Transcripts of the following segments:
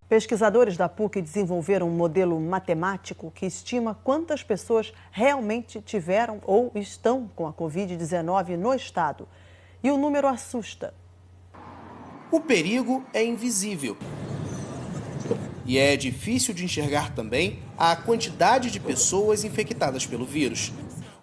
Pesquisadores da PUC desenvolveram um modelo matemático que estima quantas pessoas realmente tiveram ou estão com a Covid-19 no estado. E o número assusta. O perigo é invisível. E é difícil de enxergar também a quantidade de pessoas infectadas pelo vírus.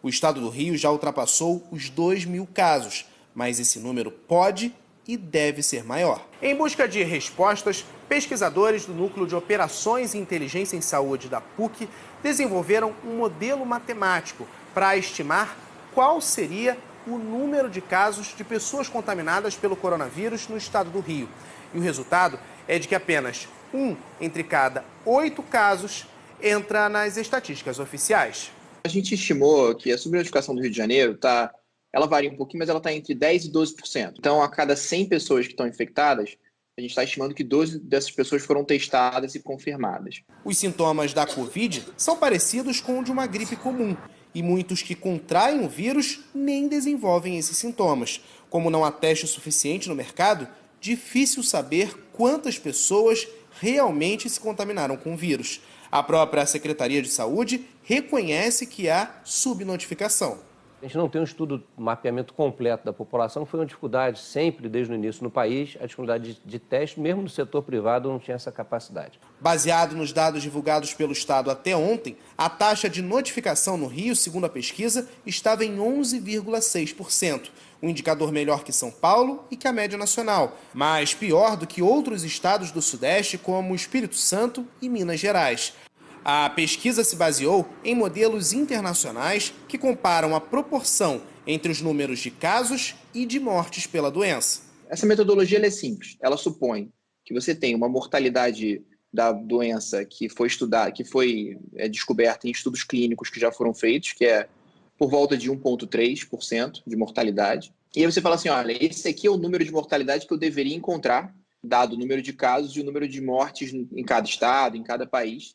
O estado do Rio já ultrapassou os 2.000 casos, mas esse número pode e deve ser maior. Em busca de respostas, pesquisadores do Núcleo de Operações e Inteligência em Saúde da PUC desenvolveram um modelo matemático para estimar qual seria o número de casos de pessoas contaminadas pelo coronavírus no estado do Rio. E o resultado é de que apenas 1 entre cada 8 casos entra nas estatísticas oficiais. A gente estimou que a subnotificação do Rio de Janeiro ela varia um pouquinho, mas ela está entre 10% e 12%. Então, a cada 100 pessoas que estão infectadas, a gente está estimando que 12 dessas pessoas foram testadas e confirmadas. Os sintomas da Covid são parecidos com o de uma gripe comum. E muitos que contraem o vírus nem desenvolvem esses sintomas. Como não há teste suficiente no mercado, difícil saber quantas pessoas realmente se contaminaram com o vírus. A própria Secretaria de Saúde reconhece que há subnotificação. A gente não tem um estudo, mapeamento completo da população, foi uma dificuldade sempre, desde o início no país, a dificuldade de teste, mesmo no setor privado, não tinha essa capacidade. Baseado nos dados divulgados pelo Estado até ontem, a taxa de notificação no Rio, segundo a pesquisa, estava em 11,6%, um indicador melhor que São Paulo e que a média nacional, mas pior do que outros estados do Sudeste, como Espírito Santo e Minas Gerais. A pesquisa se baseou em modelos internacionais que comparam a proporção entre os números de casos e de mortes pela doença. Essa metodologia é simples. Ela supõe que você tem uma mortalidade da doença que foi estudada, descoberta em estudos clínicos que já foram feitos, que é por volta de 1,3% de mortalidade. E aí você fala assim, olha, esse aqui é o número de mortalidade que eu deveria encontrar, dado o número de casos e o número de mortes em cada estado, em cada país.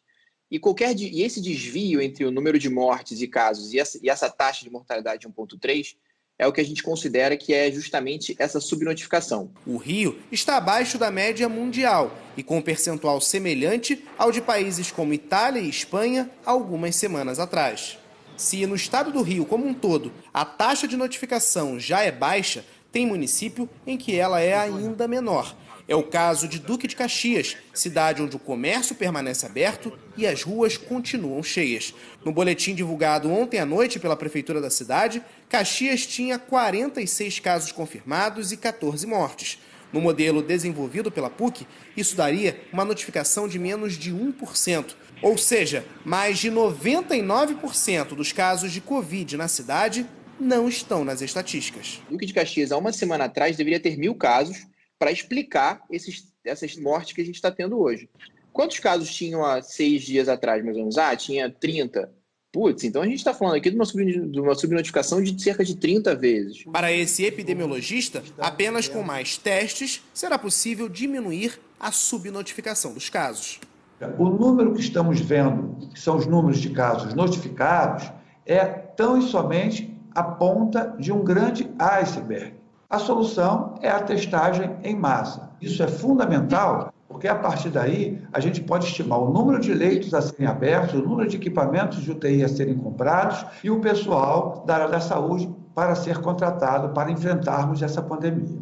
E esse desvio entre o número de mortes e casos e essa taxa de mortalidade de 1,3 é o que a gente considera que é justamente essa subnotificação. O Rio está abaixo da média mundial e com um percentual semelhante ao de países como Itália e Espanha algumas semanas atrás. Se no estado do Rio como um todo a taxa de notificação já é baixa, tem município em que ela é ainda menor. É o caso de Duque de Caxias, cidade onde o comércio permanece aberto e as ruas continuam cheias. No boletim divulgado ontem à noite pela Prefeitura da cidade, Caxias tinha 46 casos confirmados e 14 mortes. No modelo desenvolvido pela PUC, isso daria uma notificação de menos de 1%. Ou seja, mais de 99% dos casos de Covid na cidade não estão nas estatísticas. Duque de Caxias, há uma semana atrás, deveria ter 1.000 casos para explicar essas mortes que a gente está tendo hoje. Quantos casos tinham há 6 dias atrás, mais ou menos? Tinha 30. Putz, então a gente está falando aqui de uma subnotificação de cerca de 30 vezes. Para esse epidemiologista, apenas com mais testes será possível diminuir a subnotificação dos casos. O número que estamos vendo, que são os números de casos notificados, é tão e somente a ponta de um grande iceberg. A solução é a testagem em massa. Isso é fundamental, porque a partir daí a gente pode estimar o número de leitos a serem abertos, o número de equipamentos de UTI a serem comprados e o pessoal da área da saúde para ser contratado para enfrentarmos essa pandemia.